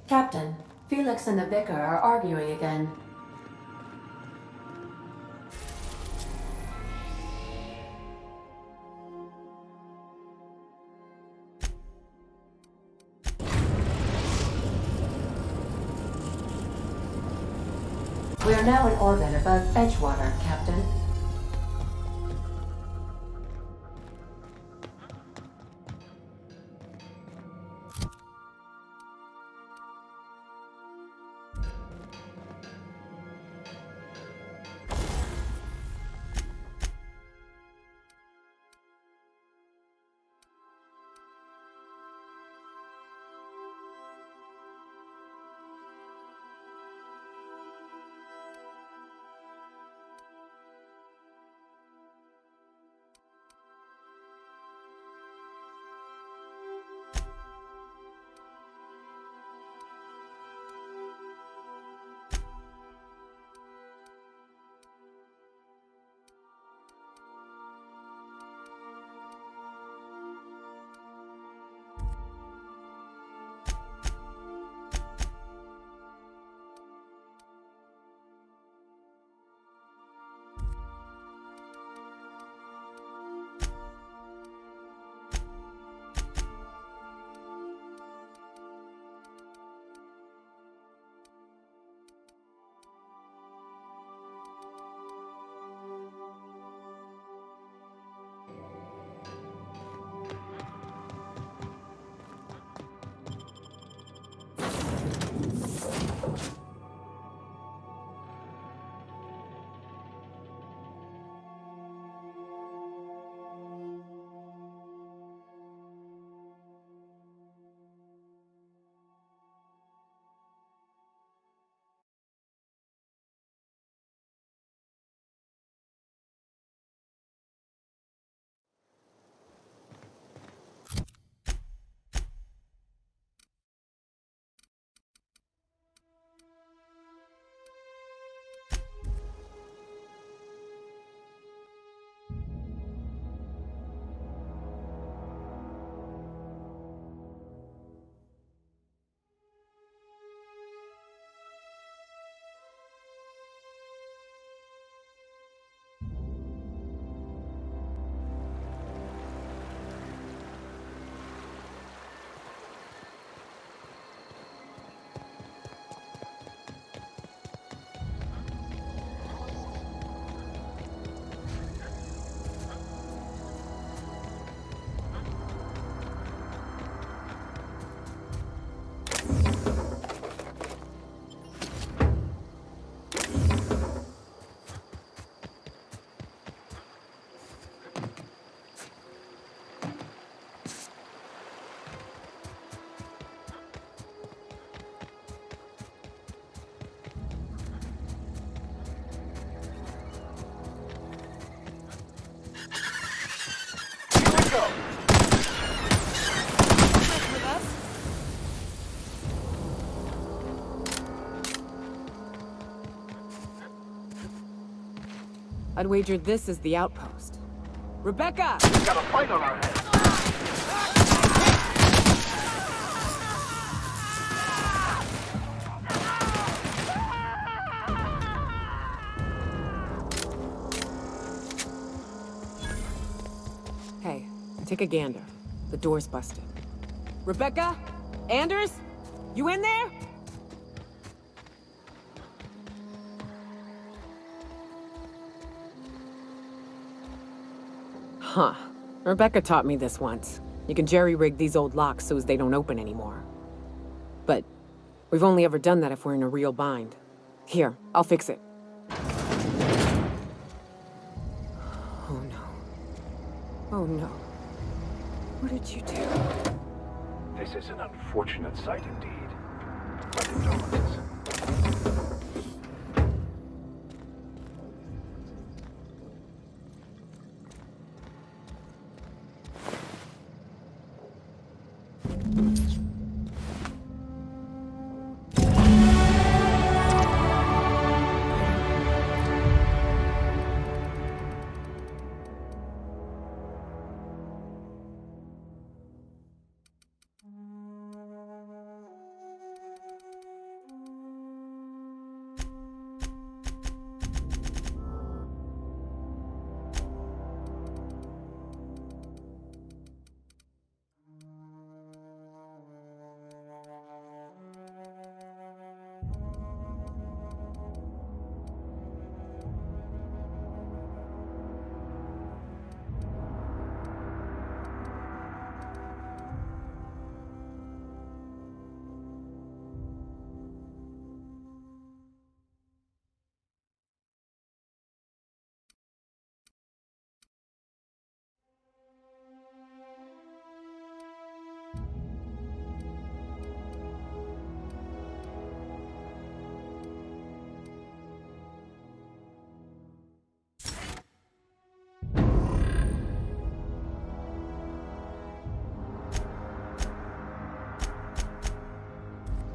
Captain, Felix and the Vicar are arguing again. We are now in orbit above Edgewater, Captain. I'd wager this is the outpost. Rebecca! We've got a fight on our hands. Hey, take a gander. The door's busted. Rebecca? Anders? You in there? Huh. Rebecca taught me this once. You can jerry-rig these old locks so as they don't open anymore. But we've only ever done that if we're in a real bind. Here, I'll fix it. Oh no. Oh no. What did you do? This is an unfortunate sight indeed. My condolences.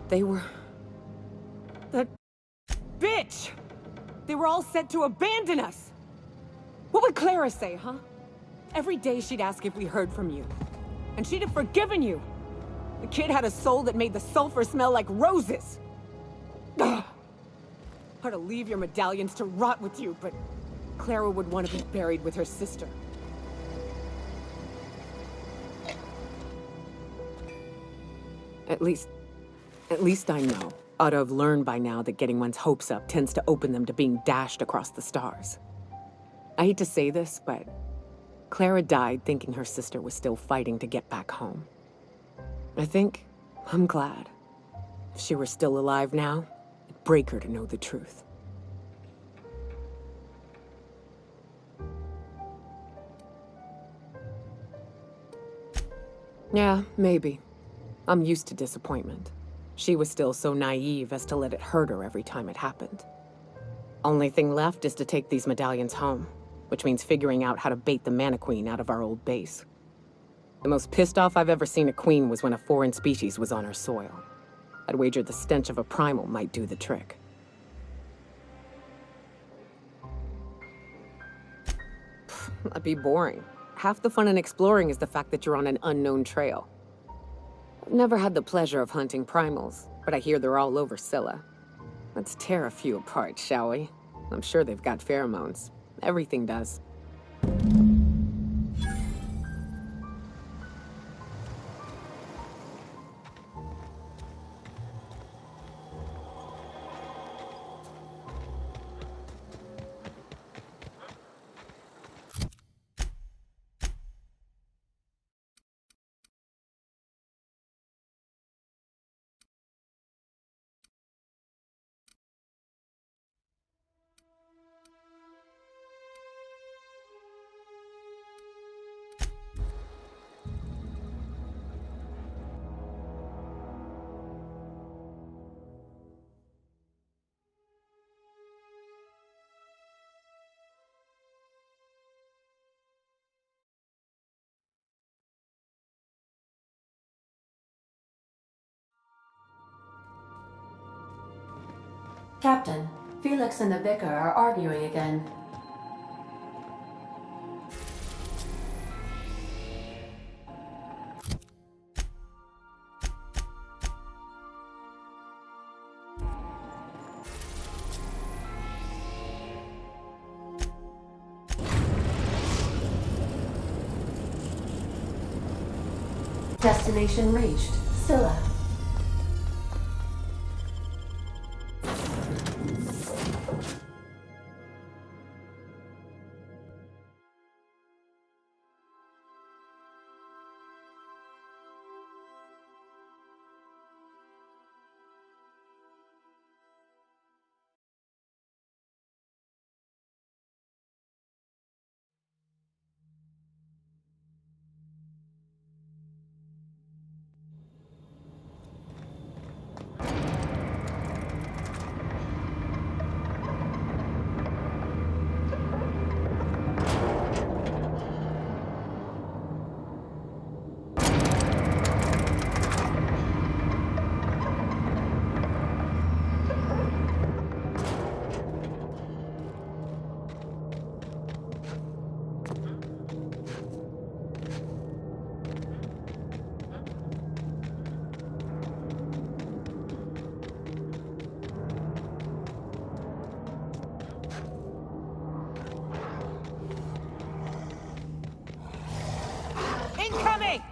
They were... That bitch! They were all set to abandon us! What would Clara say, huh? Every day she'd ask if we heard from you. And she'd have forgiven you! The kid had a soul that made the sulfur smell like roses! Ugh. Or to leave your medallions to rot with you, but Clara would want to be buried with her sister. At least I know. Ought to have learned by now that getting one's hopes up tends to open them to being dashed across the stars. I hate to say this, but Clara died thinking her sister was still fighting to get back home. I'm glad. If she were still alive now, it'd break her to know the truth. Yeah, maybe. I'm used to disappointment. She was still so naive as to let it hurt her every time it happened. Only thing left is to take these medallions home, which means figuring out how to bait the Mana Queen out of our old base. The most pissed off I've ever seen a queen was when a foreign species was on her soil. I'd wager the stench of a primal might do the trick. That'd be boring. Half the fun in exploring is the fact that you're on an unknown trail. I've never had the pleasure of hunting primals, but I hear they're all over Scylla. Let's tear a few apart, shall we? I'm sure they've got pheromones. Everything does. Captain, Felix and the Vicar are arguing again. Destination reached. Scylla. Incoming!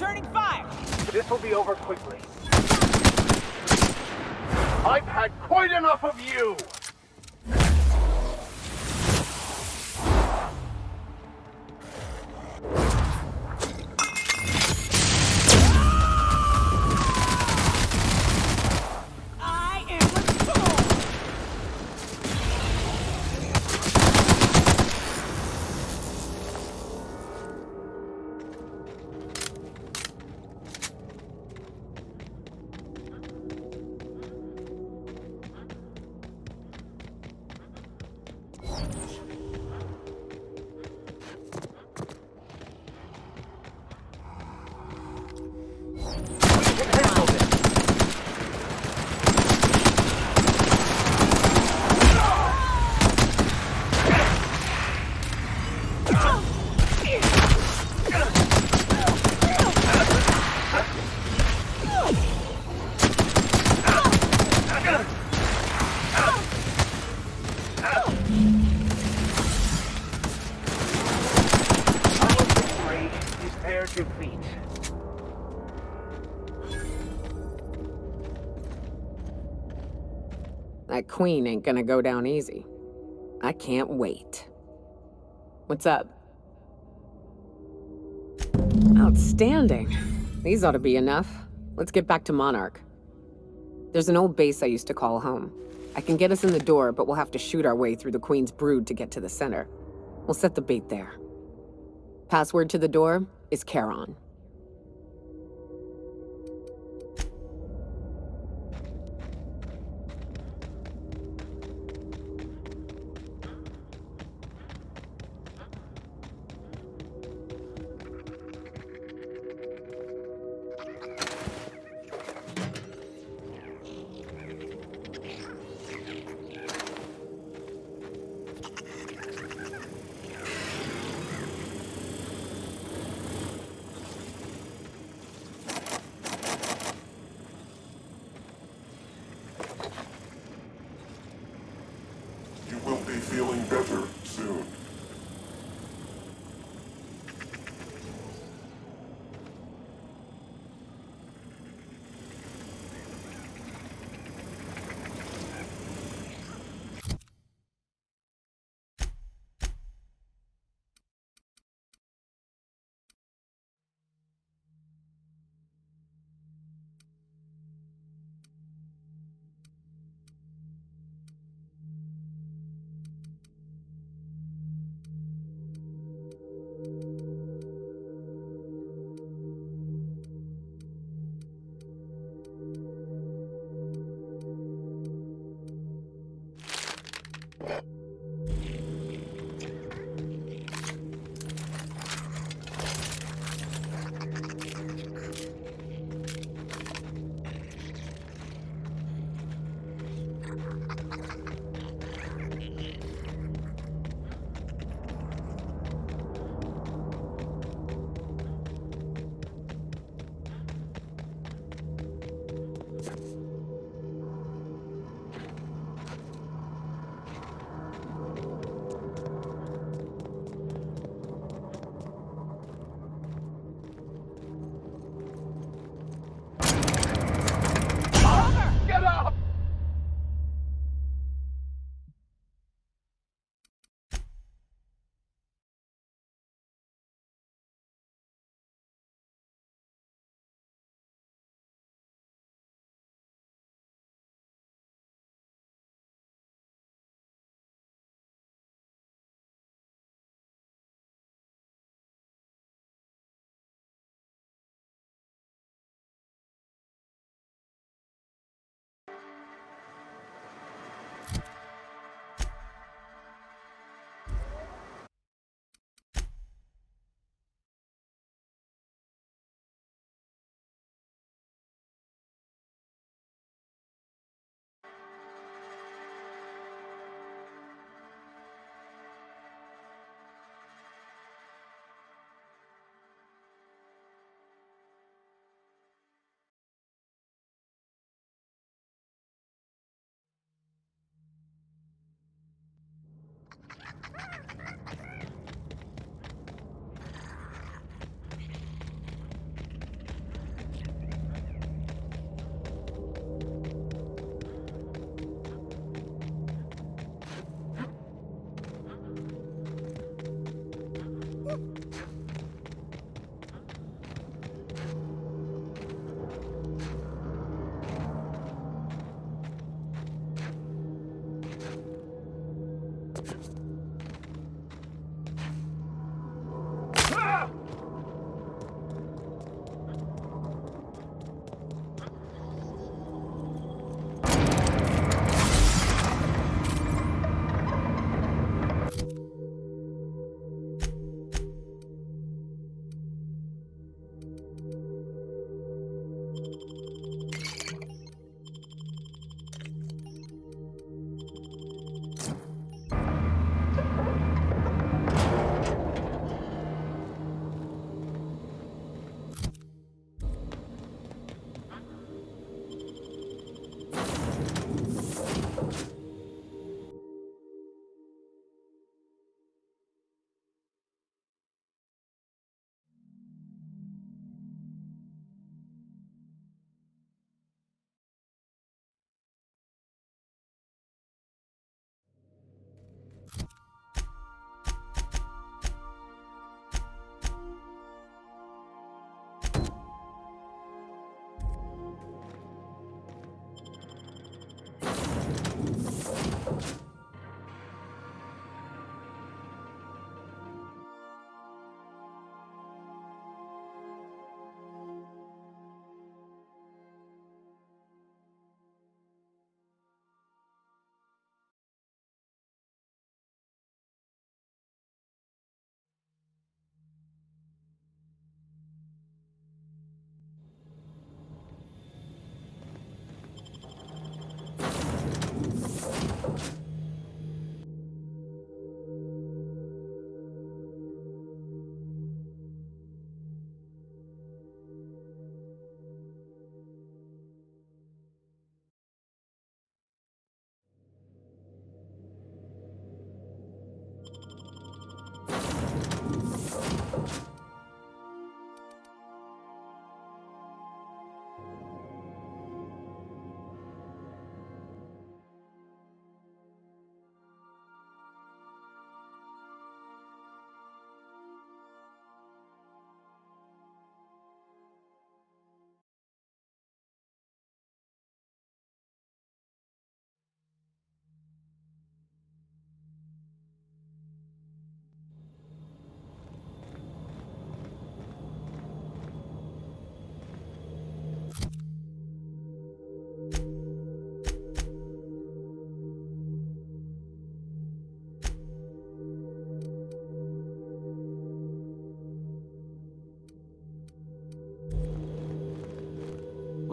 Returning fire! This will be over quickly. I've had quite enough of you! I am the fool! Defeat. That queen ain't gonna go down easy. I can't wait. What's up? Outstanding. These ought to be enough. Let's get back to Monarch. There's an old base I used to call home. I can get us in the door, but we'll have to shoot our way through the Queen's brood to get to the center. We'll set the bait there. Password to the door is Charon.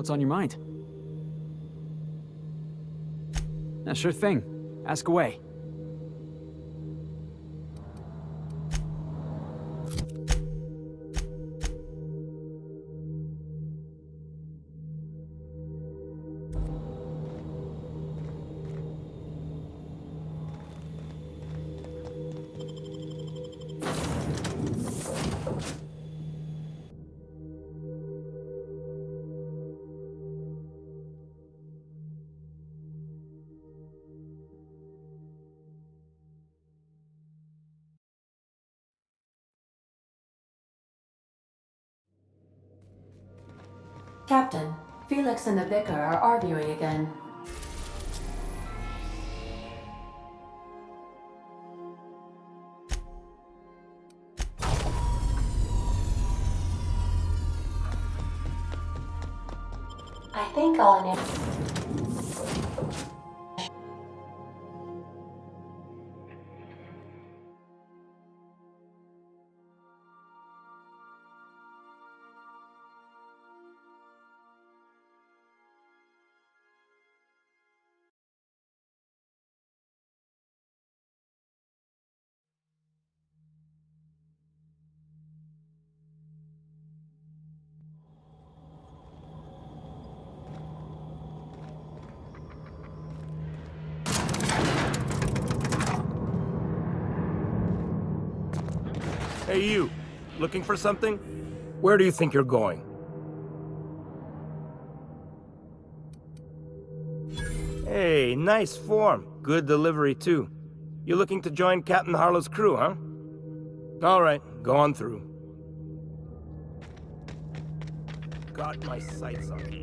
What's on your mind? Yeah, sure thing. Ask away. Captain, Felix and the Vicar are arguing again. I think I'll enable. Hey you, looking for something? Where do you think you're going? Hey, nice form. Good delivery too. You looking to join Captain Harlow's crew, huh? Alright, go on through. Got my sights on you.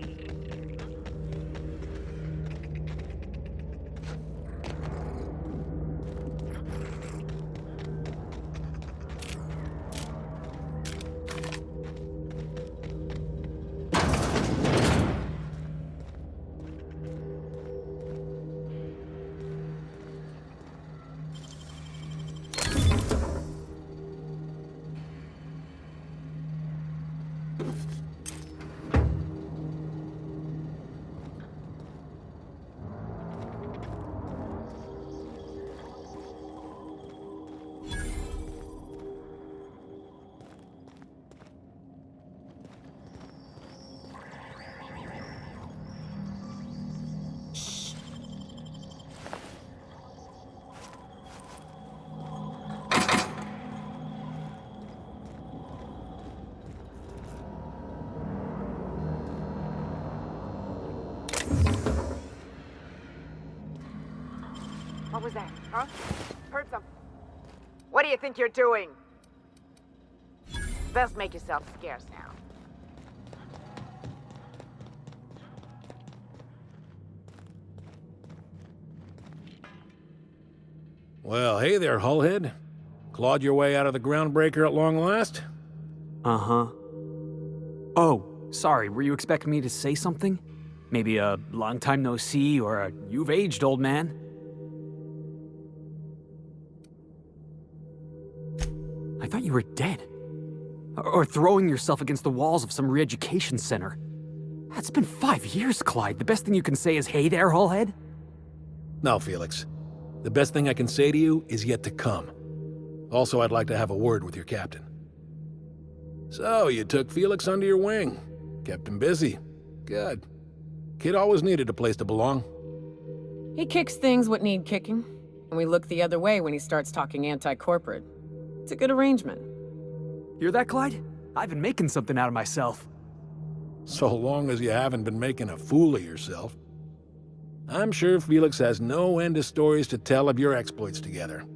What was that, huh? Heard something. What do you think you're doing? Best make yourself scarce now. Well, hey there, Hullhead. Clawed your way out of the groundbreaker at long last? Uh-huh. Oh, sorry, were you expecting me to say something? Maybe a long time no see or a you've aged, old man? I thought you were dead. Or throwing yourself against the walls of some re-education center. It's been 5 years, Clyde. The best thing you can say is, hey there, Hullhead? No, Felix. The best thing I can say to you is yet to come. Also, I'd like to have a word with your captain. So, you took Felix under your wing. Kept him busy. Good. Kid always needed a place to belong. He kicks things what need kicking, and we look the other way when he starts talking anti-corporate. It's a good arrangement. Hear that, Clyde? I've been making something out of myself. So long as you haven't been making a fool of yourself. I'm sure Felix has no end of stories to tell of your exploits together.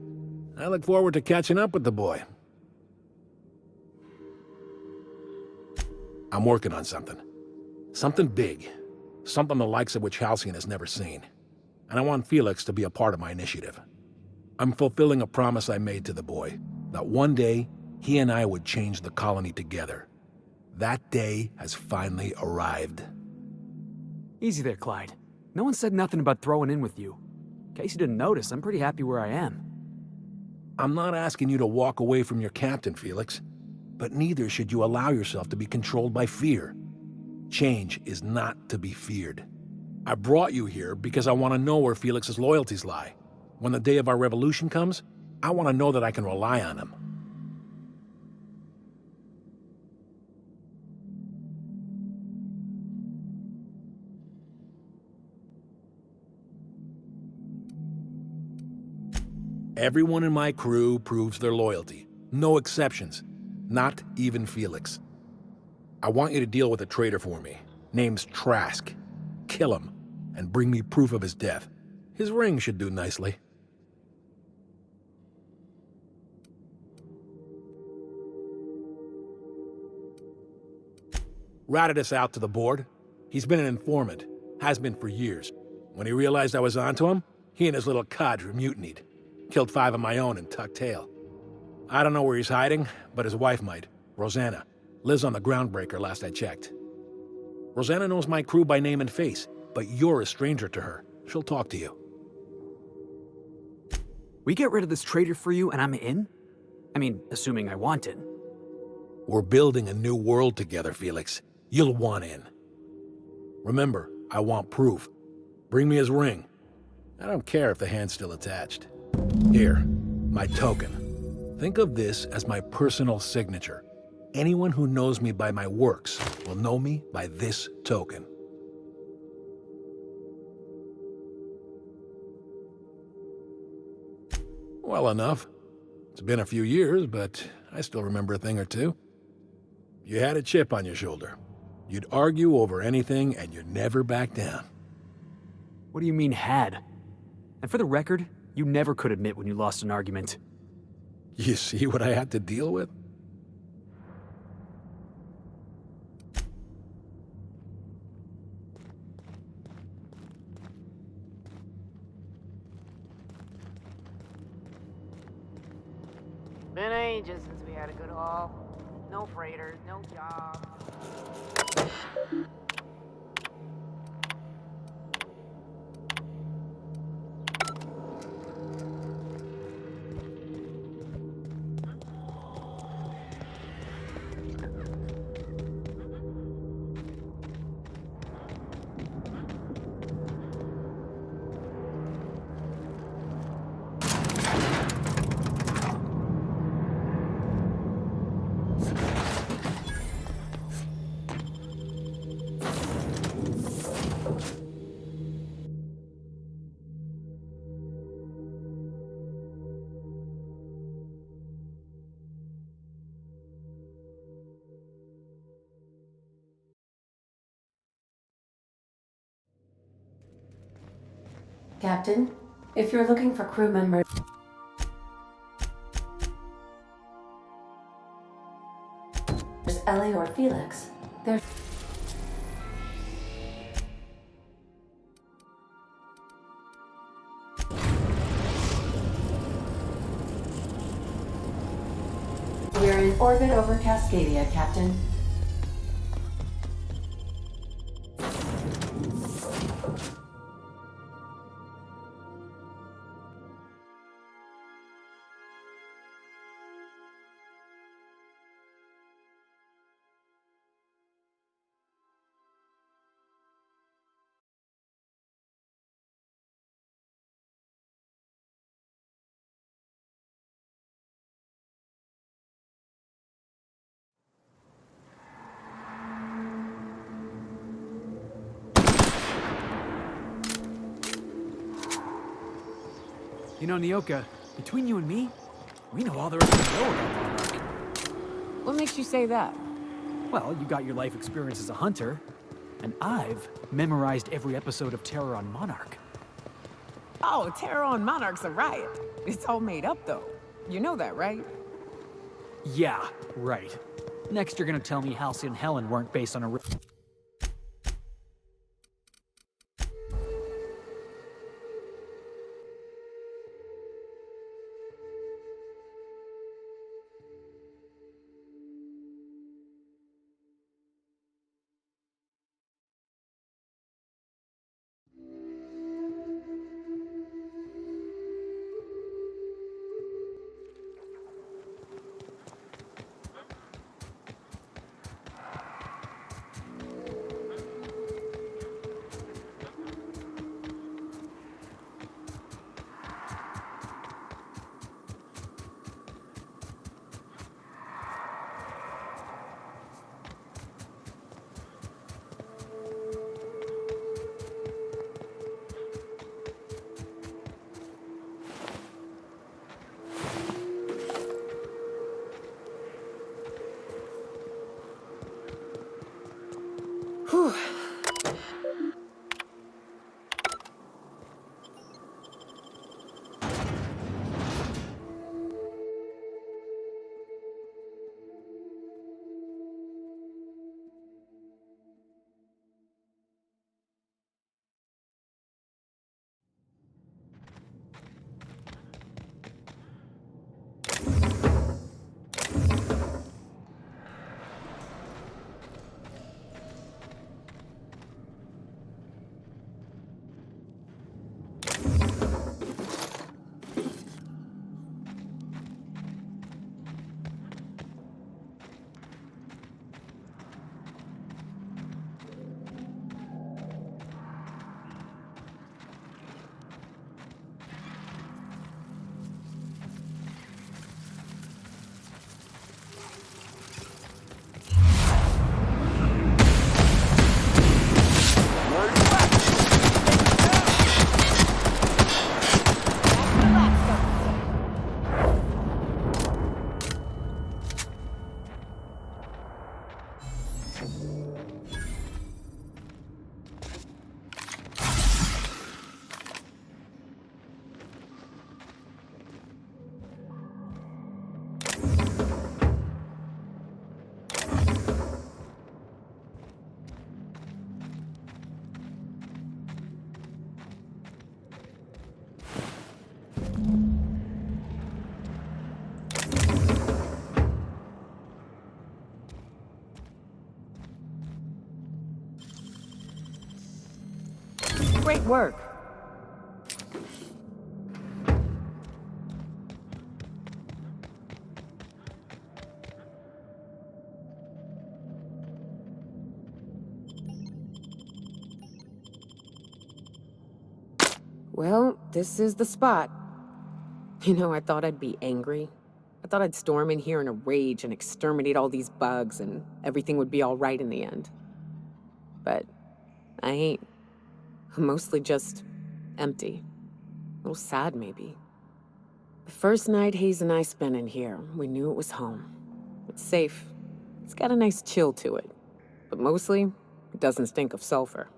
I look forward to catching up with the boy. I'm working on something. Something big. Something the likes of which Halcyon has never seen. And I want Felix to be a part of my initiative. I'm fulfilling a promise I made to the boy, that one day, he and I would change the colony together. That day has finally arrived. Easy there, Clyde. No one said nothing about throwing in with you. In case you didn't notice, I'm pretty happy where I am. I'm not asking you to walk away from your captain, Felix. But neither should you allow yourself to be controlled by fear. Change is not to be feared. I brought you here because I want to know where Felix's loyalties lie. When the day of our revolution comes, I want to know that I can rely on him. Everyone in my crew proves their loyalty. No exceptions. Not even Felix. I want you to deal with a traitor for me. Name's Trask. Kill him, and bring me proof of his death. His ring should do nicely. Ratted us out to the board. He's been an informant. Has been for years. When he realized I was onto him, he and his little cadre mutinied. Killed 5 of my own and tucked tail. I don't know where he's hiding, but his wife might. Rosanna. Lives on the groundbreaker last I checked. Rosanna knows my crew by name and face, but you're a stranger to her. She'll talk to you. We get rid of this traitor for you and I'm in? I mean, assuming I want it. We're building a new world together, Felix. You'll want in. Remember, I want proof. Bring me his ring. I don't care if the hand's still attached. Here, my token. Think of this as my personal signature. Anyone who knows me by my works will know me by this token. Well enough. It's been a few years, but I still remember a thing or two. You had a chip on your shoulder. You'd argue over anything, and you'd never back down. What do you mean, had? And for the record, you never could admit when you lost an argument. You see what I had to deal with? Been ages since we had a good haul. No freighters, no jobs. Captain, if you're looking for crew members... Ellie or Felix, they're... We're in orbit over Cascadia, Captain. You know, Nyoka, between you and me, we know all there is to know about Monarch. What makes you say that? Well, you got your life experience as a hunter, and I've memorized every episode of Terror on Monarch. Oh, Terror on Monarch's a riot. It's all made up, though. You know that, right? Yeah, right. Next, you're gonna tell me Halcyon and Helen weren't based on a... Whew. Great work. Well, this is the spot. You know, I thought I'd be angry. I thought I'd storm in here in a rage and exterminate all these bugs and everything would be all right in the end. But I ain't. I'm mostly just empty. A little sad, maybe. The first night Hayes and I spent in here, we knew it was home. It's safe. It's got a nice chill to it. But mostly, it doesn't stink of sulfur.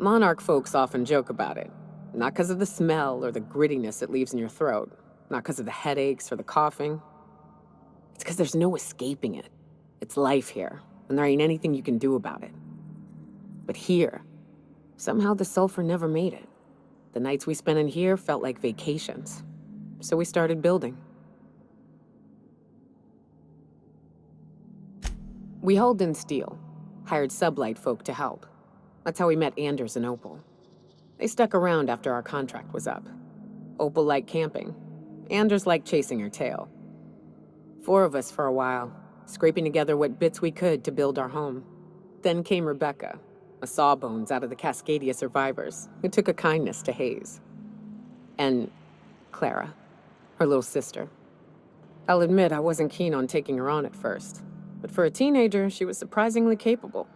Monarch folks often joke about it. Not because of the smell or the grittiness it leaves in your throat. Not because of the headaches or the coughing. It's because there's no escaping it. It's life here, and there ain't anything you can do about it. But here, somehow the sulfur never made it. The nights we spent in here felt like vacations. So we started building. We hauled in steel, hired sublight folk to help. That's how we met Anders and Opal. They stuck around after our contract was up. Opal liked camping. Anders liked chasing her tail. 4 of us for a while, scraping together what bits we could to build our home. Then came Rebecca, a sawbones out of the Cascadia survivors, who took a kindness to Hayes. And Clara, her little sister. I'll admit I wasn't keen on taking her on at first, but for a teenager, she was surprisingly capable.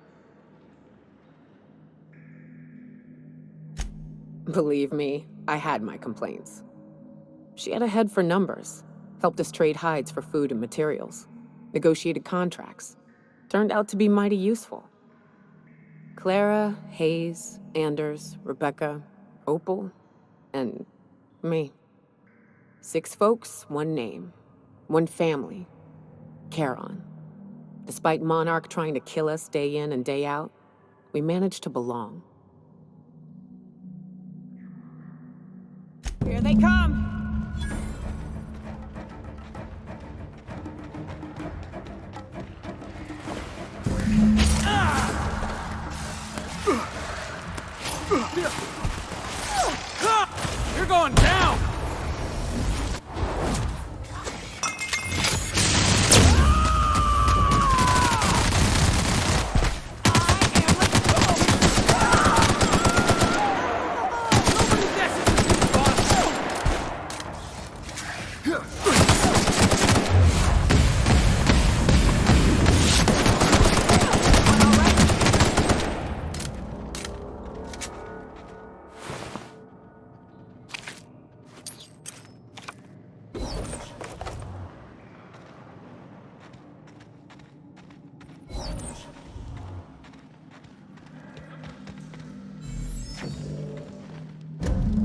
Believe me, I had my complaints. She had a head for numbers, helped us trade hides for food and materials, negotiated contracts. Turned out to be mighty useful. Clara, Hayes, Anders, Rebecca, Opal, and me. 6 folks, 1 name, 1 family, Charon. Despite Monarch trying to kill us day in and day out, we managed to belong. Here they come! You're going down!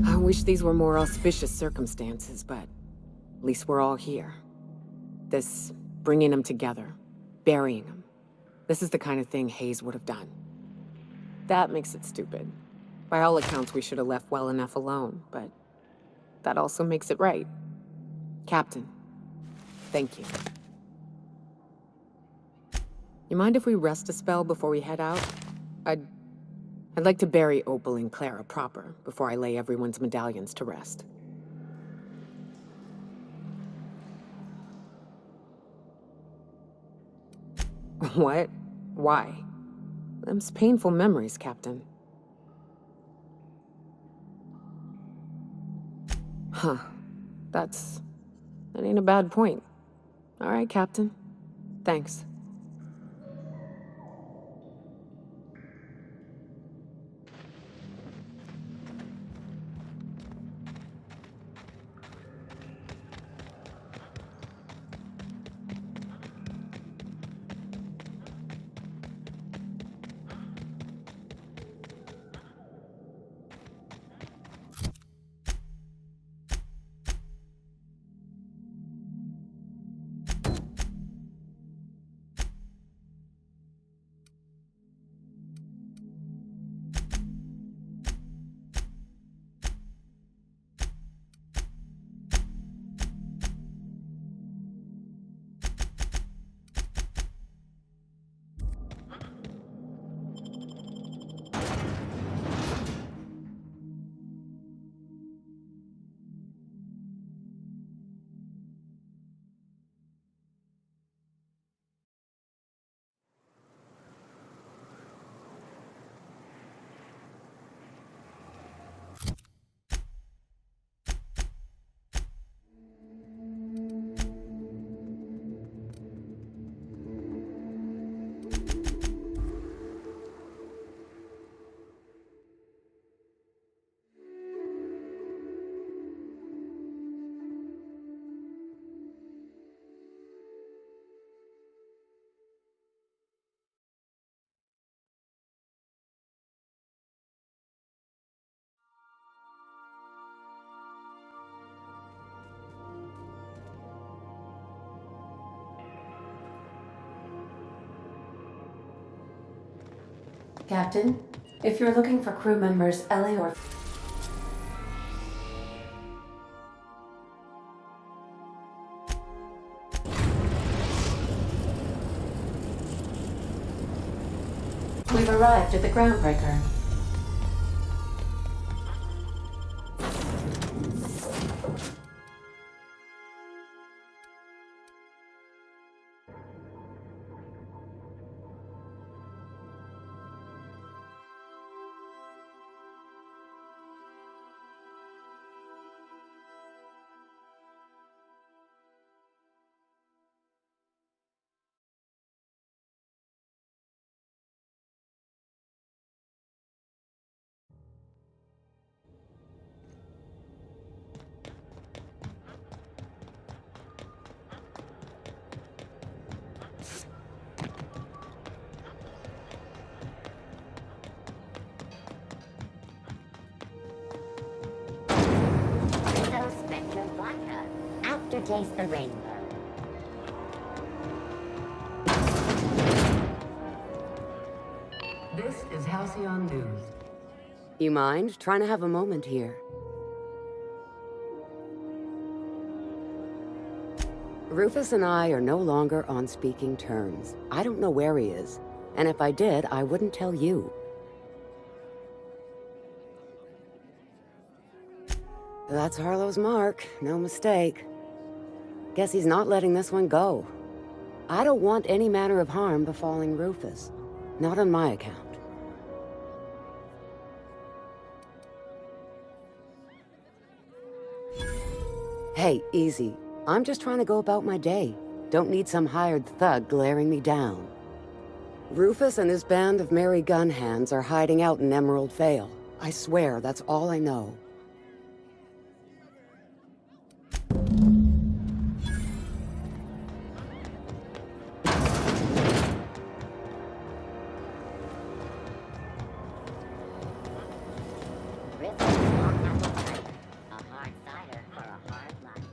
I wish these were more auspicious circumstances, but at least we're all here. This bringing them together, burying them. This is the kind of thing Hayes would have done. That makes it stupid. By all accounts, we should have left well enough alone, but that also makes it right. Captain, thank you. You mind if we rest a spell before we head out? I'd like to bury Opal and Clara proper before I lay everyone's medallions to rest. What? Why? Them's painful memories, Captain. Huh. That ain't a bad point. All right, Captain. Thanks. Captain, if you're looking for crew members Ellie or... We've arrived at the groundbreaker. So Spectre vodka. Aftertaste the rainbow. This is Halcyon News. You mind trying to have a moment here? Rufus and I are no longer on speaking terms. I don't know where he is, and if I did, I wouldn't tell you. That's Harlow's mark, no mistake. Guess he's not letting this one go. I don't want any manner of harm befalling Rufus. Not on my account. Hey, easy. I'm just trying to go about my day. Don't need some hired thug glaring me down. Rufus and his band of merry gun hands are hiding out in Emerald Vale. I swear, that's all I know. A hard cider for a hard life.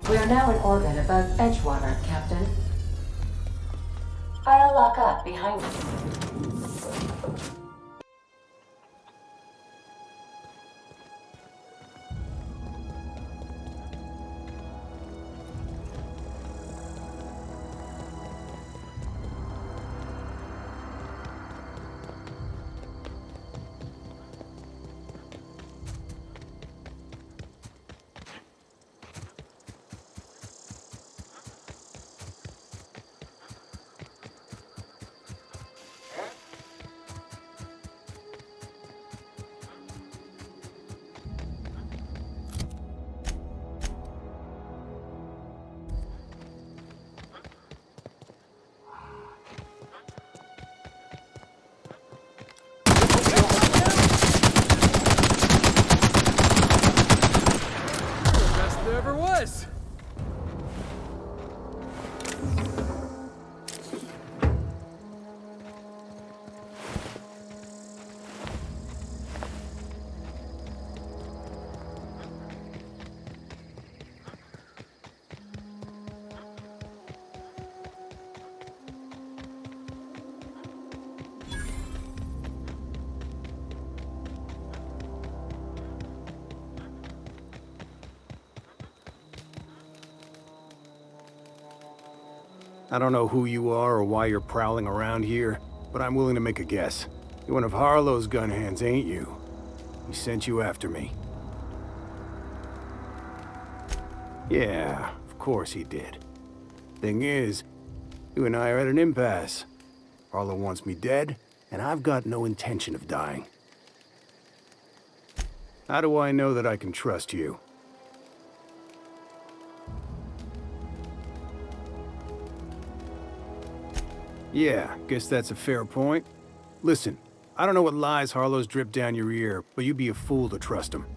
We are now in orbit above Edgewater, Captain. I'll lock up behind us. Best there ever was! I don't know who you are or why you're prowling around here, but I'm willing to make a guess. You're one of Harlow's gun hands, ain't you? He sent you after me. Yeah, of course he did. Thing is, you and I are at an impasse. Harlow wants me dead, and I've got no intention of dying. How do I know that I can trust you? Yeah, guess that's a fair point. Listen, I don't know what lies Harlow's dripped down your ear, but you'd be a fool to trust him.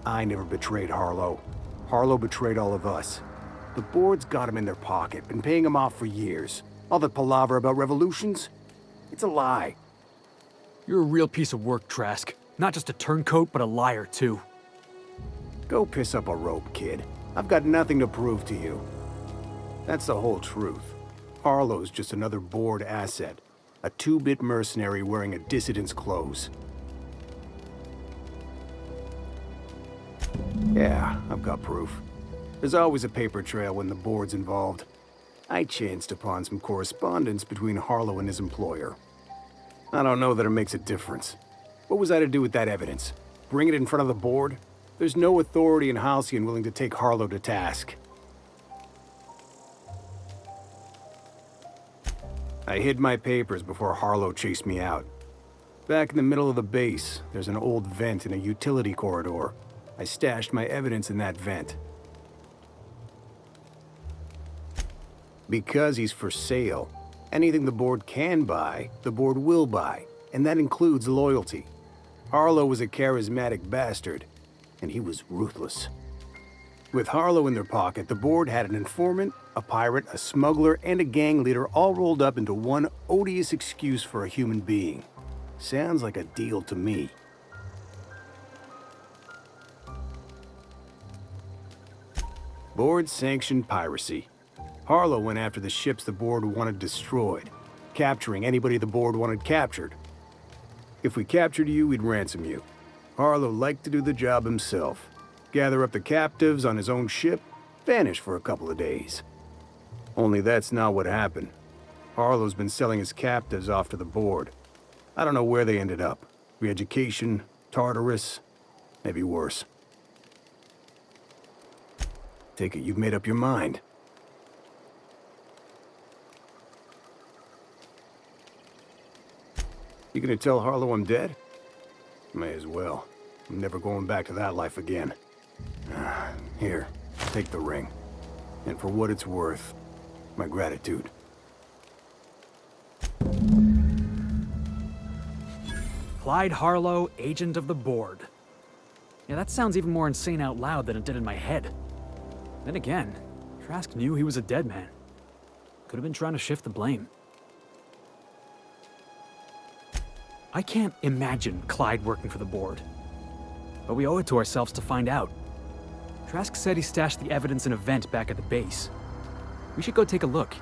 I never betrayed Harlow. Harlow betrayed all of us. The board's got him in their pocket, been paying him off for years. All that palaver about revolutions? It's a lie. You're a real piece of work, Trask. Not just a turncoat, but a liar, too. Go piss up a rope, kid. I've got nothing to prove to you. That's the whole truth. Harlow's just another board asset. A two-bit mercenary wearing a dissident's clothes. Yeah, I've got proof. There's always a paper trail when the board's involved. I chanced upon some correspondence between Harlow and his employer. I don't know that it makes a difference. What was I to do with that evidence? Bring it in front of the board? There's no authority in Halcyon willing to take Harlow to task. I hid my papers before Harlow chased me out. Back in the middle of the base, there's an old vent in a utility corridor. I stashed my evidence in that vent. Because he's for sale, anything the board can buy, the board will buy, and that includes loyalty. Harlow was a charismatic bastard, and he was ruthless. With Harlow in their pocket, the board had an informant, a pirate, a smuggler, and a gang leader all rolled up into one odious excuse for a human being. Sounds like a deal to me. Board-sanctioned piracy. Harlow went after the ships the board wanted destroyed, capturing anybody the board wanted captured. If we captured you, we'd ransom you. Harlow liked to do the job himself. Gather up the captives on his own ship, vanish for a couple of days. Only that's not what happened. Harlow's been selling his captives off to the board. I don't know where they ended up. Re-education, Tartarus, maybe worse. Take it you've made up your mind. You gonna tell Harlow I'm dead? May as well. I'm never going back to that life again. Here, take the ring. And for what it's worth, my gratitude. Clyde Harlow, agent of the board. Yeah, that sounds even more insane out loud than it did in my head. Then again, Trask knew he was a dead man. Could have been trying to shift the blame. I can't imagine Clyde working for the board. But we owe it to ourselves to find out. Trask said he stashed the evidence in a vent back at the base. We should go take a look.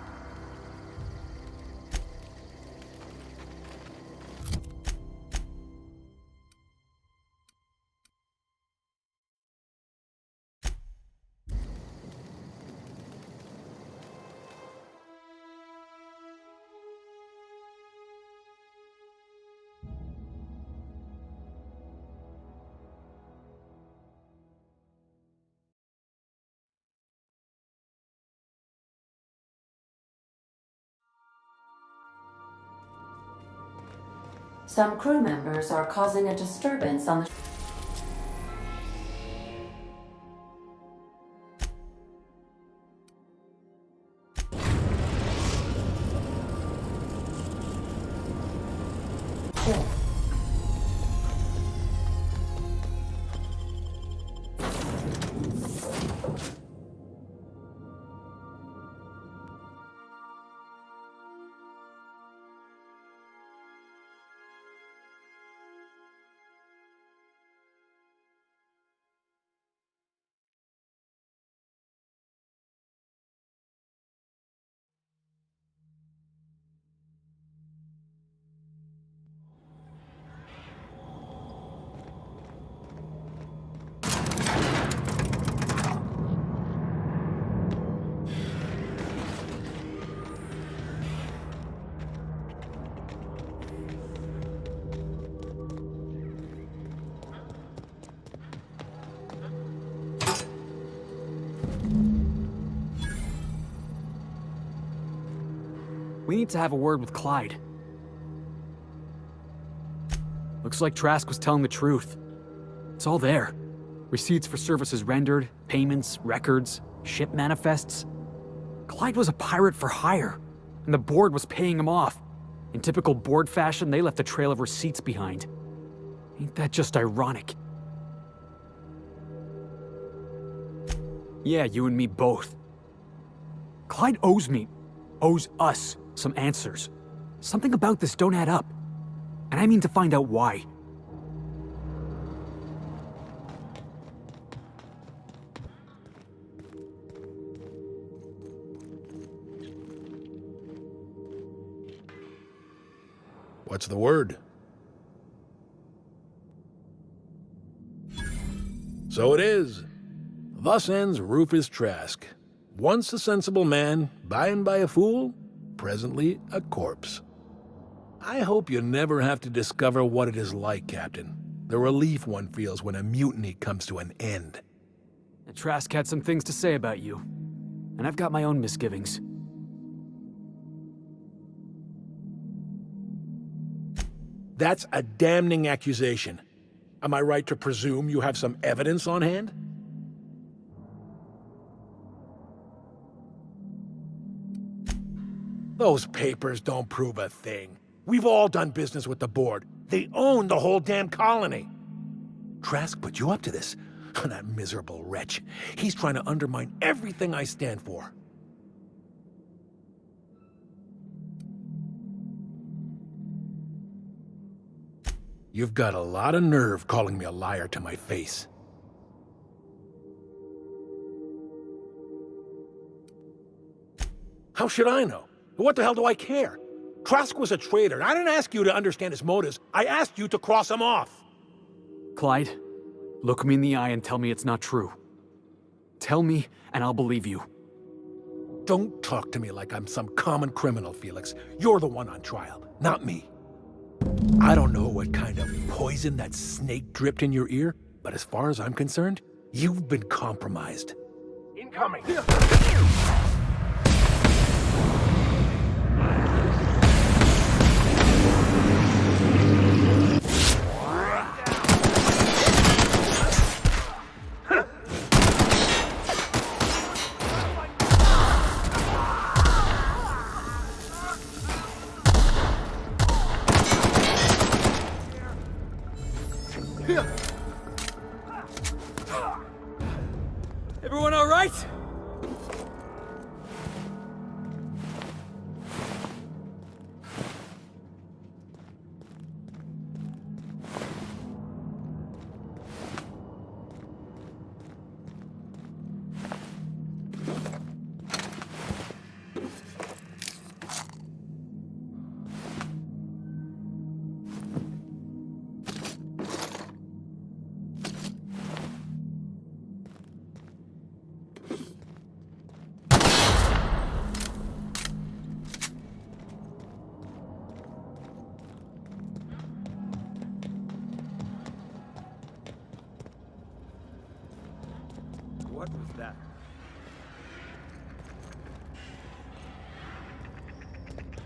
Some crew members are causing a disturbance on the... ship. We need to have a word with Clyde. Looks like Trask was telling the truth. It's all there. Receipts for services rendered, payments, records, ship manifests. Clyde was a pirate for hire, and the board was paying him off. In typical board fashion, they left a trail of receipts behind. Ain't that just ironic? Yeah, you and me both. Clyde owes us some answers. Something about this don't add up. And I mean to find out why. What's the word? So it is. Thus ends Rufus Trask. Once a sensible man, by and by a fool, presently a corpse. I hope you never have to discover what it is like, Captain. The relief one feels when a mutiny comes to an end. And Trask had some things to say about you. And I've got my own misgivings. That's a damning accusation. Am I right to presume you have some evidence on hand? Those papers don't prove a thing. We've all done business with the board. They own the whole damn colony. Trask put you up to this. That miserable wretch. He's trying to undermine everything I stand for. You've got a lot of nerve calling me a liar to my face. How should I know? What the hell do I care? Trask was a traitor. I didn't ask you to understand his motives. I asked you to cross him off. Clyde, look me in the eye and tell me it's not true. Tell me, and I'll believe you. Don't talk to me like I'm some common criminal, Felix. You're the one on trial, not me. I don't know what kind of poison that snake dripped in your ear, but as far as I'm concerned, you've been compromised. Incoming! Everyone all right? What was that?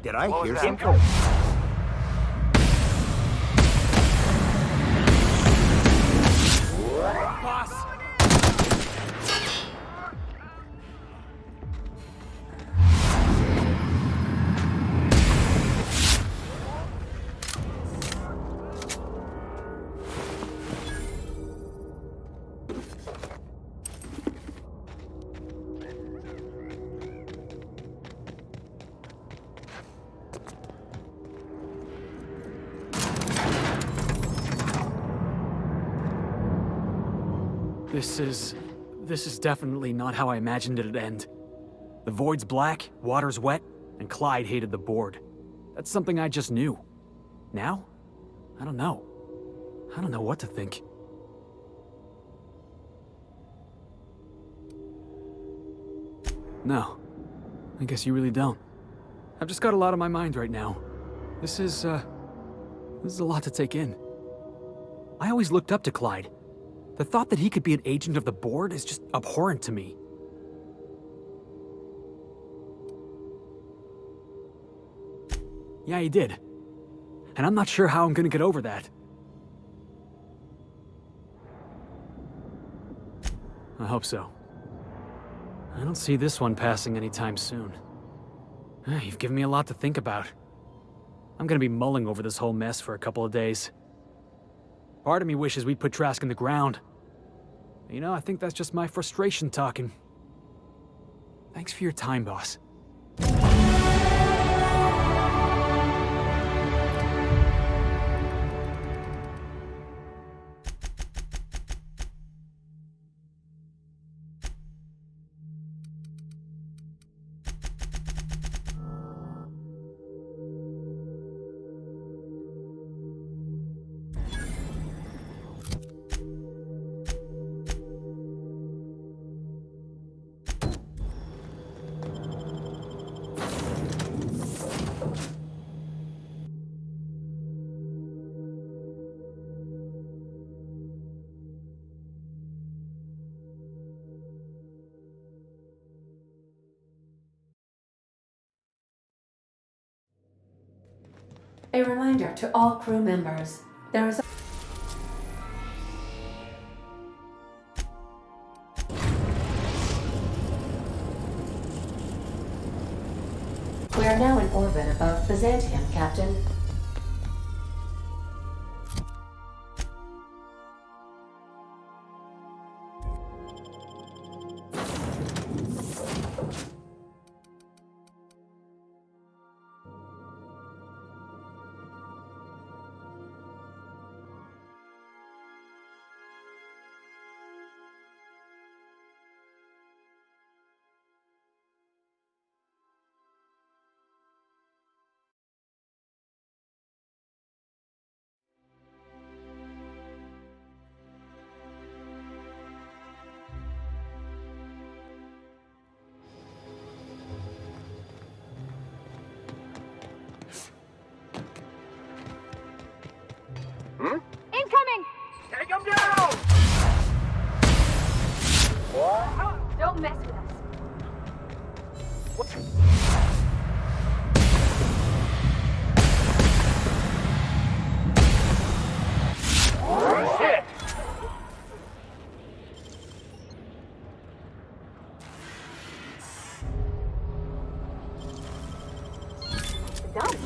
Did I hear something? Boss! This is definitely not how I imagined it'd end. The void's black, water's wet, and Clyde hated the board. That's something I just knew. Now? I don't know. I don't know what to think. No. I guess you really don't. I've just got a lot on my mind right now. This is a lot to take in. I always looked up to Clyde. The thought that he could be an agent of the board is just abhorrent to me. Yeah, he did. And I'm not sure how I'm gonna get over that. I hope so. I don't see this one passing anytime soon. You've given me a lot to think about. I'm gonna be mulling over this whole mess for a couple of days. Part of me wishes we'd put Trask in the ground. You know, I think that's just my frustration talking. Thanks for your time, boss. A reminder to all crew members, there is a... We are now in orbit above Byzantium, Captain. Incoming! Take him down! Don't mess with us. Shit! Done.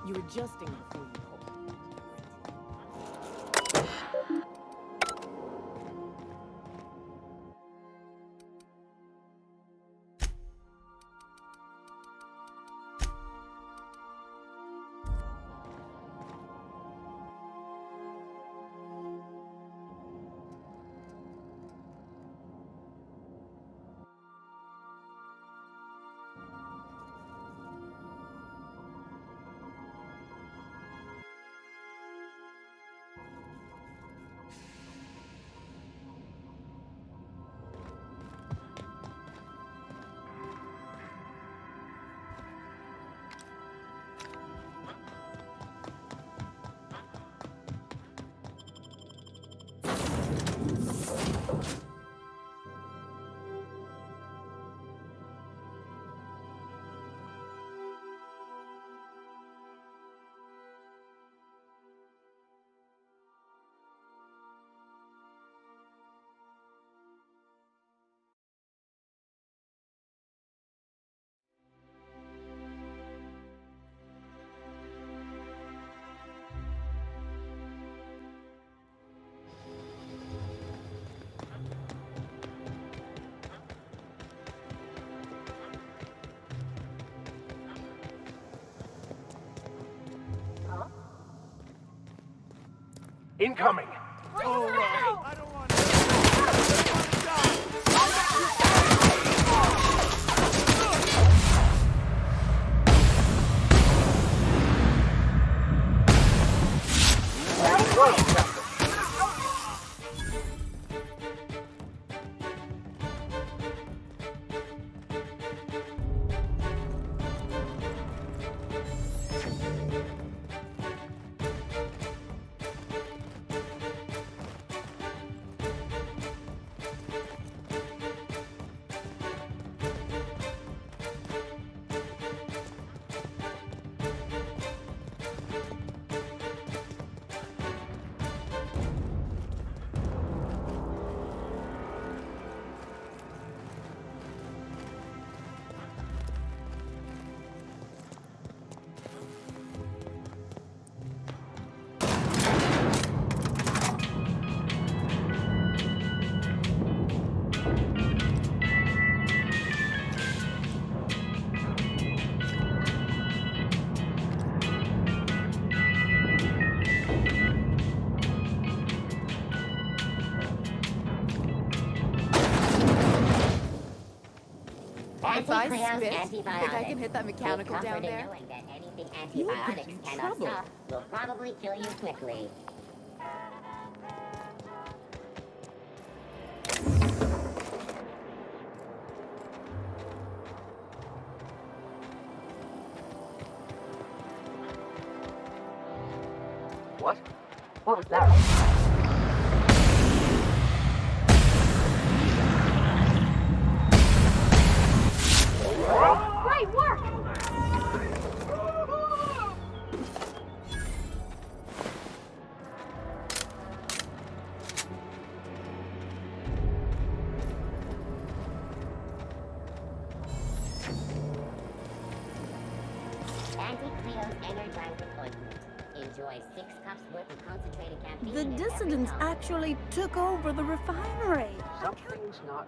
You're adjusting before you pull. Incoming! If I Anti-Creo's spit, antibiotic. think I can hit that mechanical The down comfort in there? knowing that anything You could antibiotics be in cannot trouble. stop will probably kill you quickly. What? What was that? Great work! Anti-Creo's energizing ointment. Enjoy 6 cups worth of concentrated caffeine. The in every dissidents cup. actually took over the refinery. Something's not.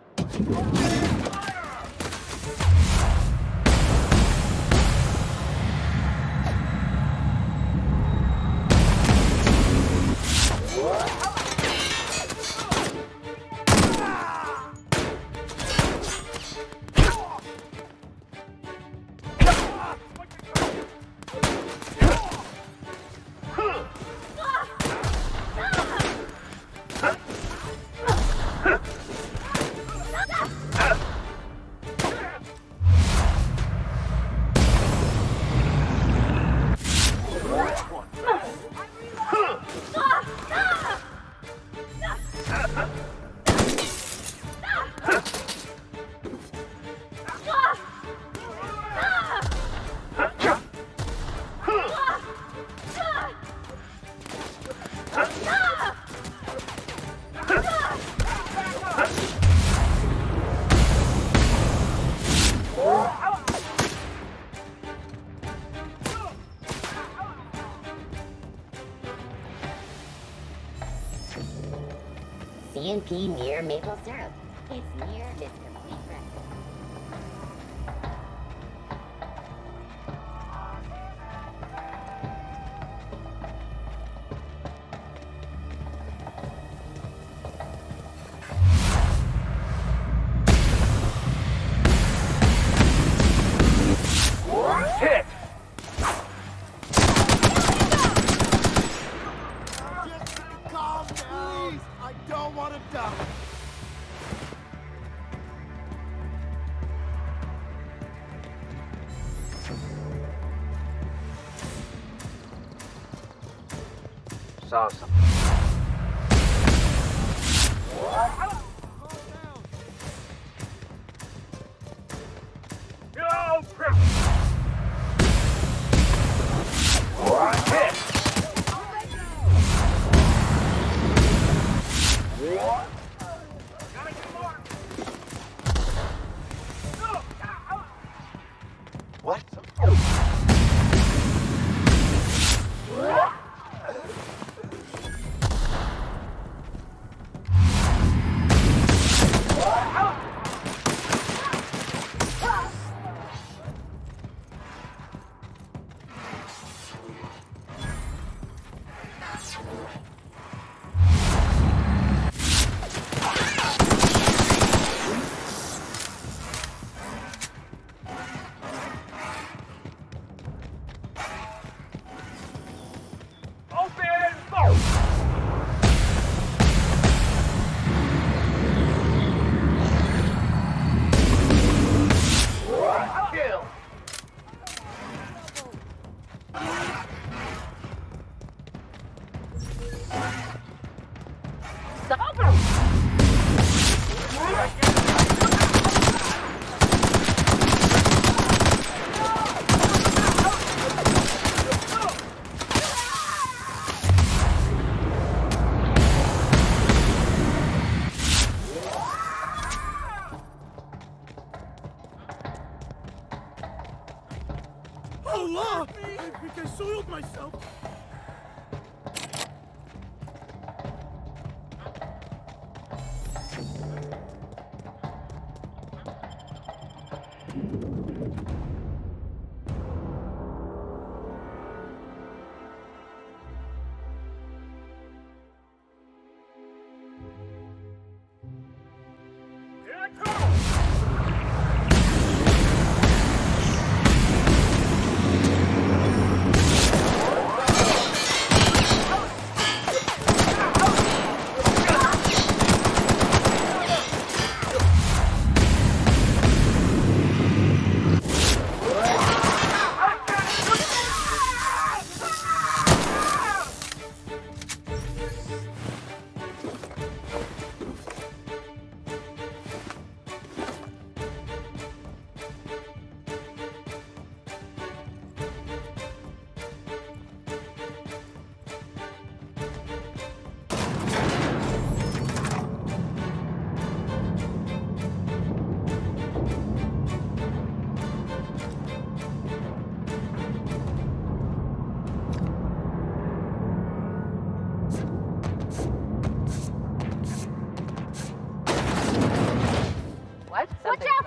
CNP near maple syrup. It's near this complete record. Hit! Calm down. I don't want to die. Saw something. Go, Chris! Hit! What? Allah! I think I soiled myself. Watch out!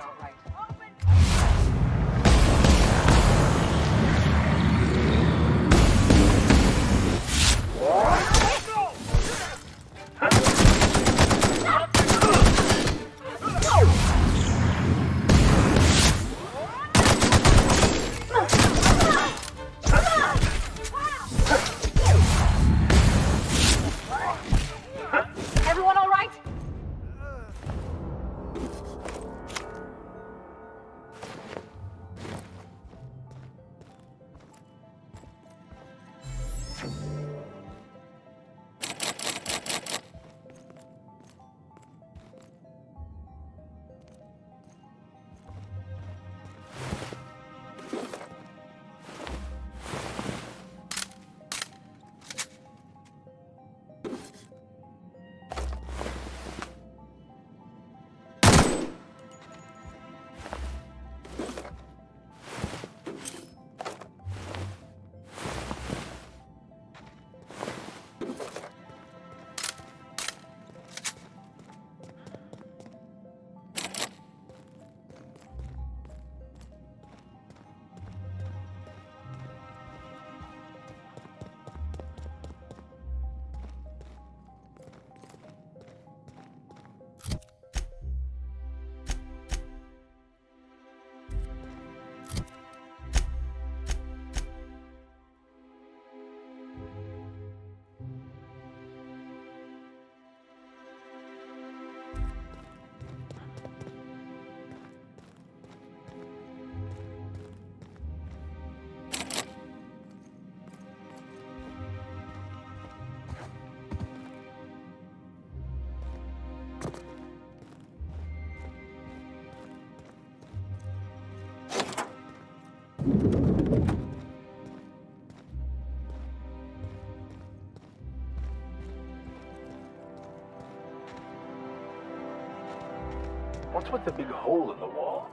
Everyone all right? What's with the big hole in the wall?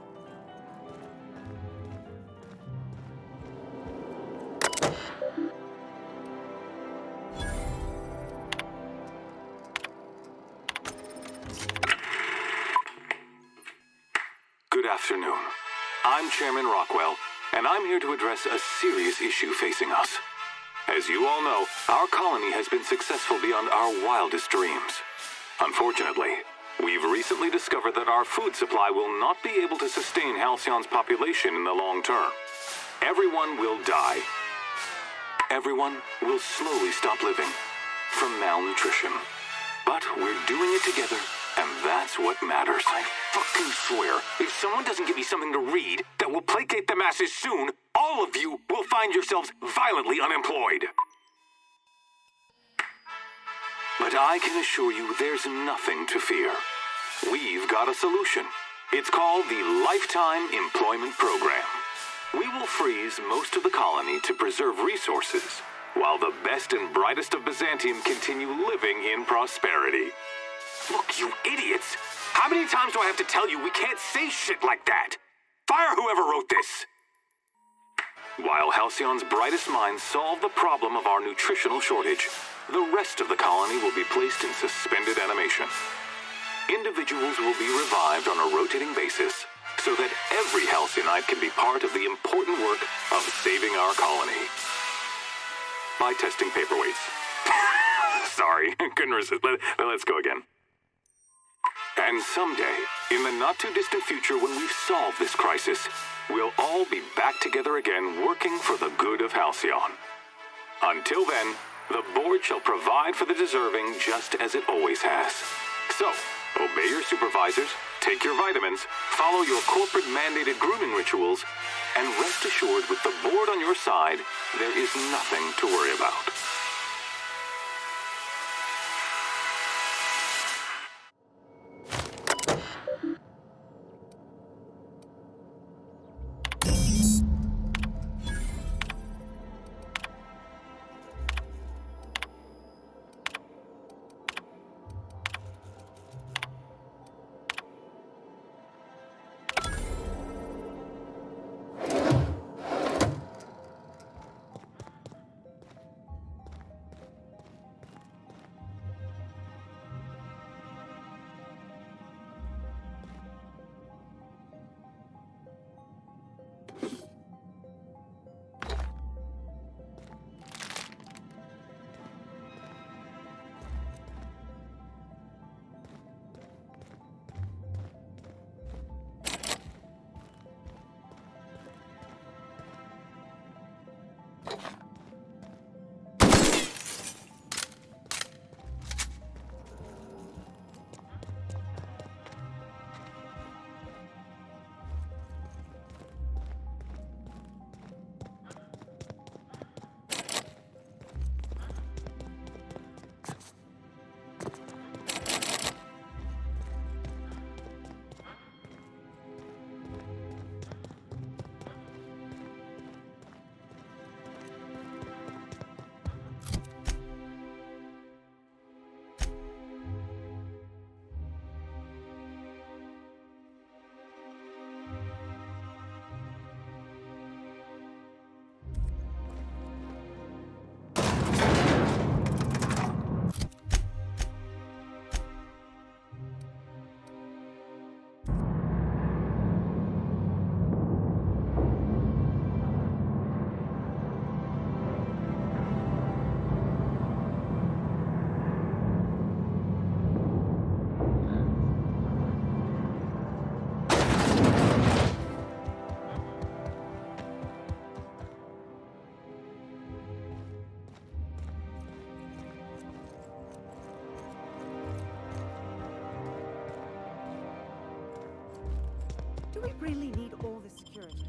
Good afternoon. I'm Chairman Rockwell, and I'm here to address a serious issue facing us. As you all know, our colony has been successful beyond our wildest dreams. Unfortunately, we've recently discovered that our food supply will not be able to sustain Halcyon's population in the long term. Everyone will die. Everyone will slowly stop living from malnutrition. But we're doing it together, and that's what matters. I fucking swear, if someone doesn't give me something to read that will placate the masses soon, all of you will find yourselves violently unemployed. But But I can assure you there's nothing to fear. We've got a solution. It's called the Lifetime Employment Program. We will freeze most of the colony to preserve resources, while the best and brightest of Byzantium continue living in prosperity. Look, you idiots! How many times do I have to tell you we can't say shit like that? Fire whoever wrote this! While Halcyon's brightest minds solve the problem of our nutritional shortage, the rest of the colony will be placed in suspended animation. Individuals will be revived on a rotating basis, so that every Halcyonite can be part of the important work of saving our colony. By testing paperweights. Sorry, couldn't resist. Let's go again. And someday, in the not-too-distant future when we've solved this crisis, we'll all be back together again working for the good of Halcyon. Until then, the board shall provide for the deserving just as it always has. So, obey your supervisors, take your vitamins, follow your corporate-mandated grooming rituals, and rest assured with the board on your side, there is nothing to worry about. Do we really need all the security?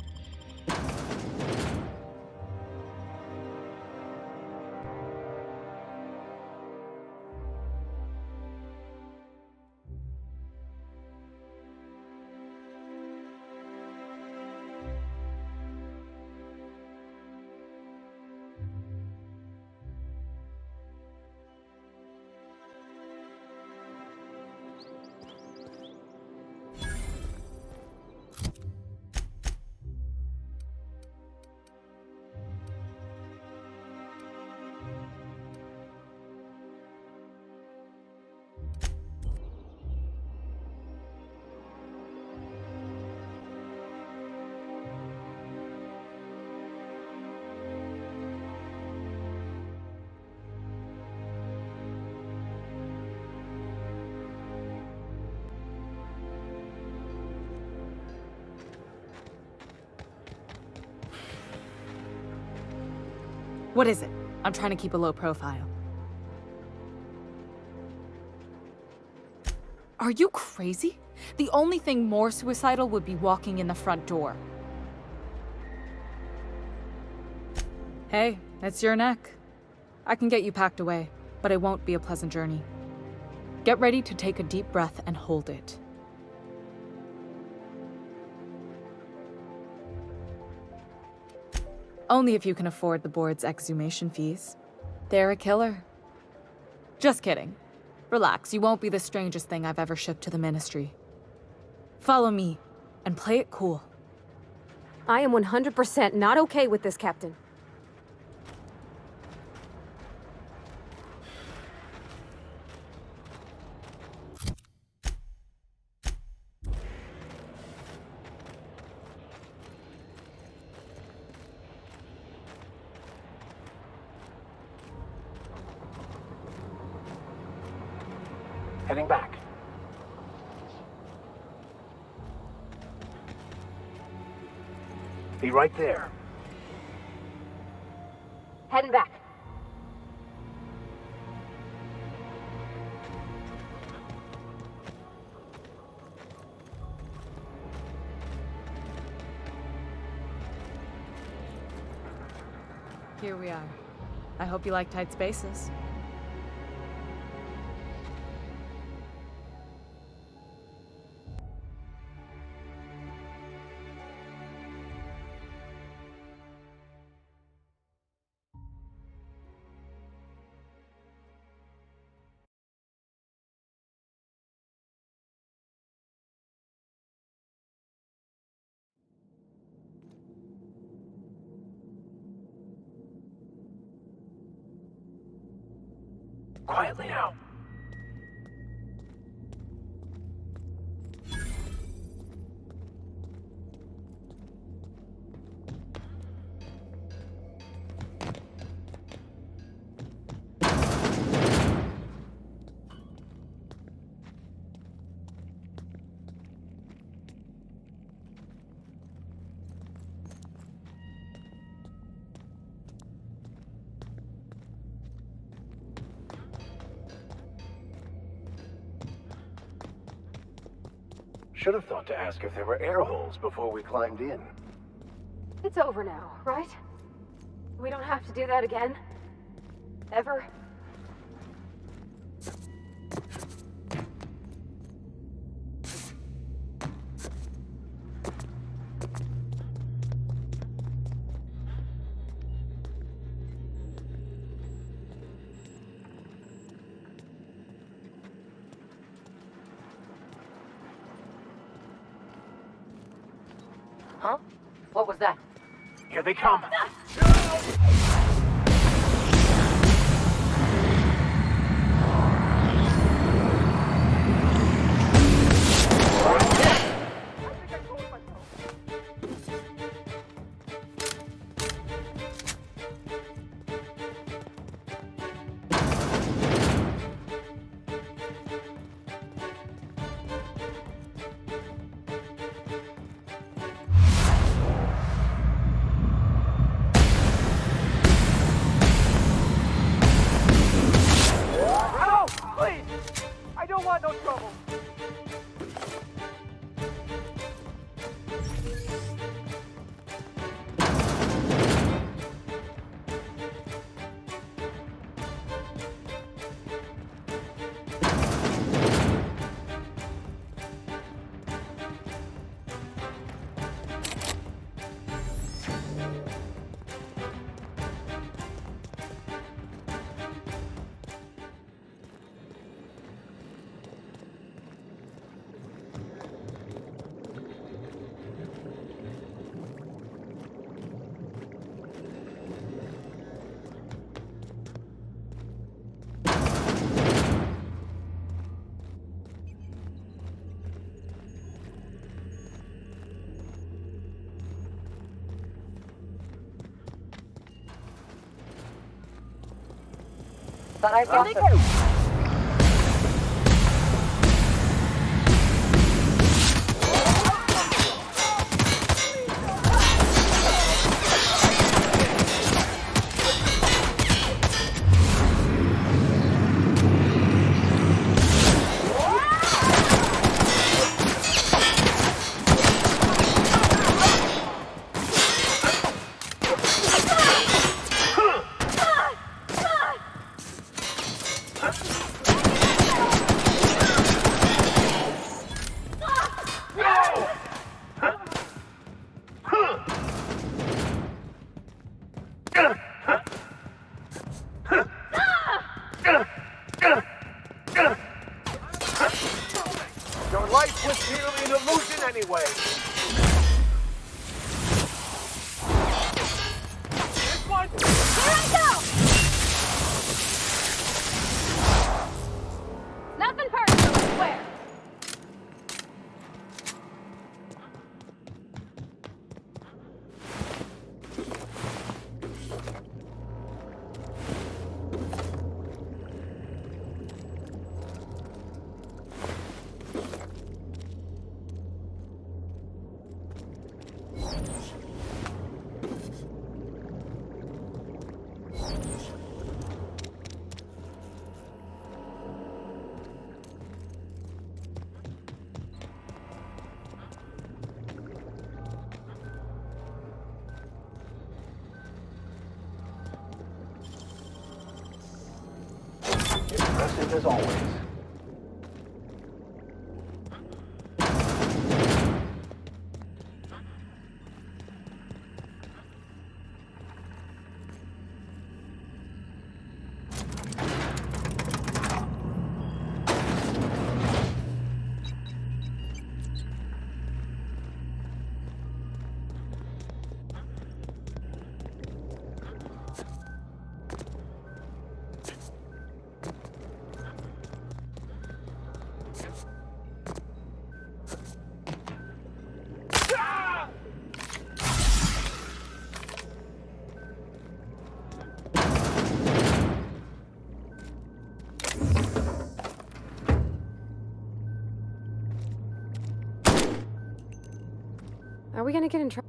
What is it? I'm trying to keep a low profile. Are you crazy? The only thing more suicidal would be walking in the front door. Hey, it's your neck. I can get you packed away, but it won't be a pleasant journey. Get ready to take a deep breath and hold it. Only if you can afford the board's exhumation fees. They're a killer. Just kidding. Relax, you won't be the strangest thing I've ever shipped to the Ministry. Follow me, and play it cool. I am 100% not okay with this, Captain. Heading back. Be right there. Heading back. Here we are. I hope you like tight spaces. Quietly now. Should have thought to ask if there were air holes before we climbed in. It's over now, right? We don't have to do that again. Ever. Huh? What was that? Here they come. But I got them. Your life was merely an illusion anyway. This one! Here I go! Nothing personal, I swear. Impressive as always. Are we gonna get in trouble?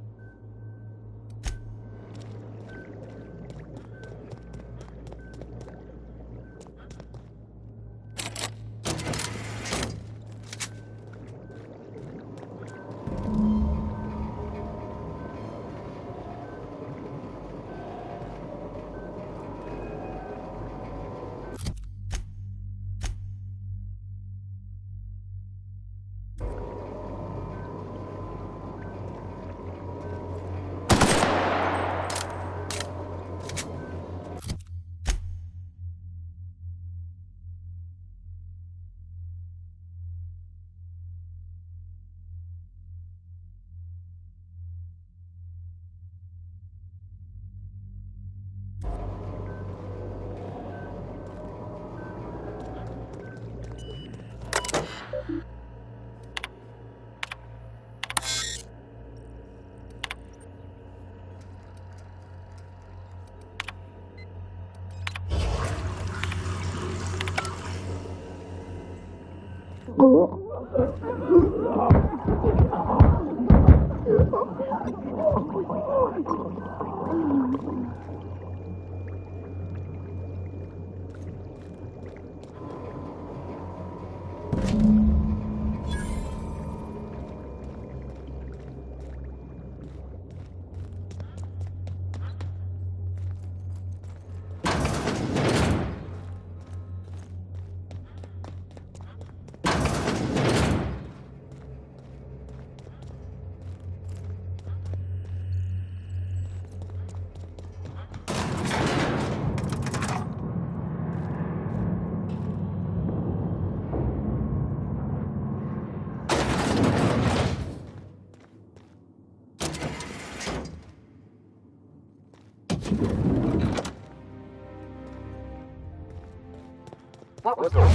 What was that?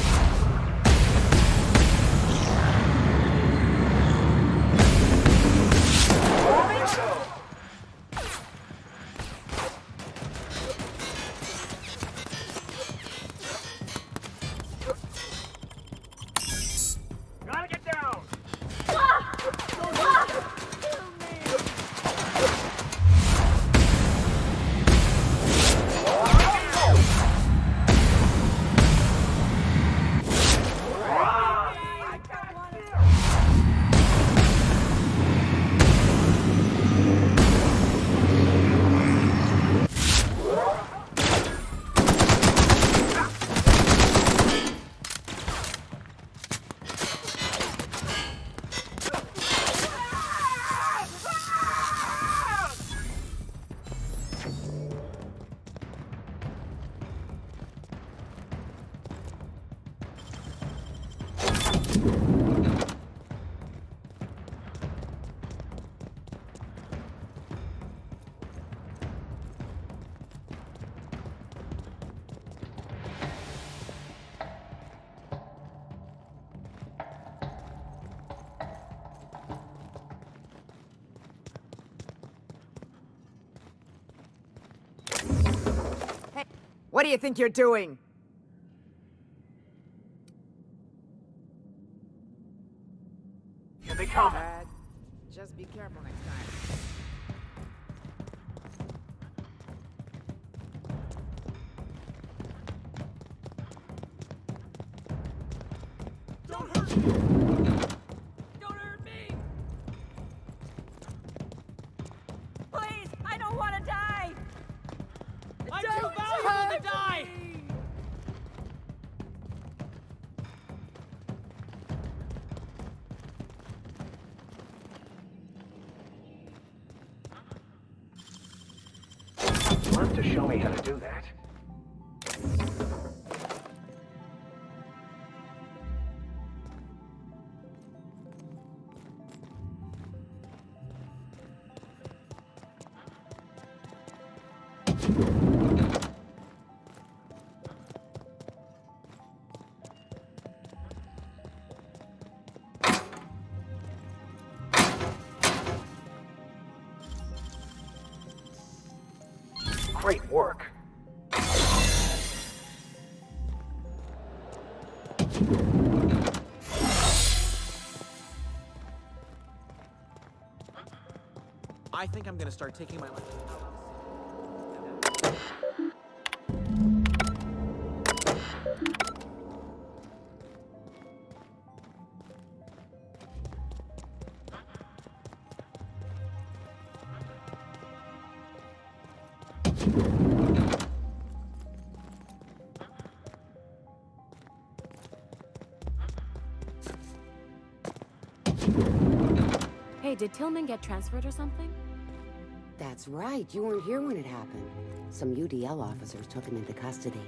Gotta get down! What do you think you're doing? Here they come. Just be careful next time. Don't hurt me! Don't hurt me! Please, I don't want to die! I'm too valuable to die! You'll have to show me how to do that. Great work. I think I'm gonna start taking my lunch. Hey, did Tillman get transferred or something? That's right. You weren't here when it happened. Some UDL officers took him into custody.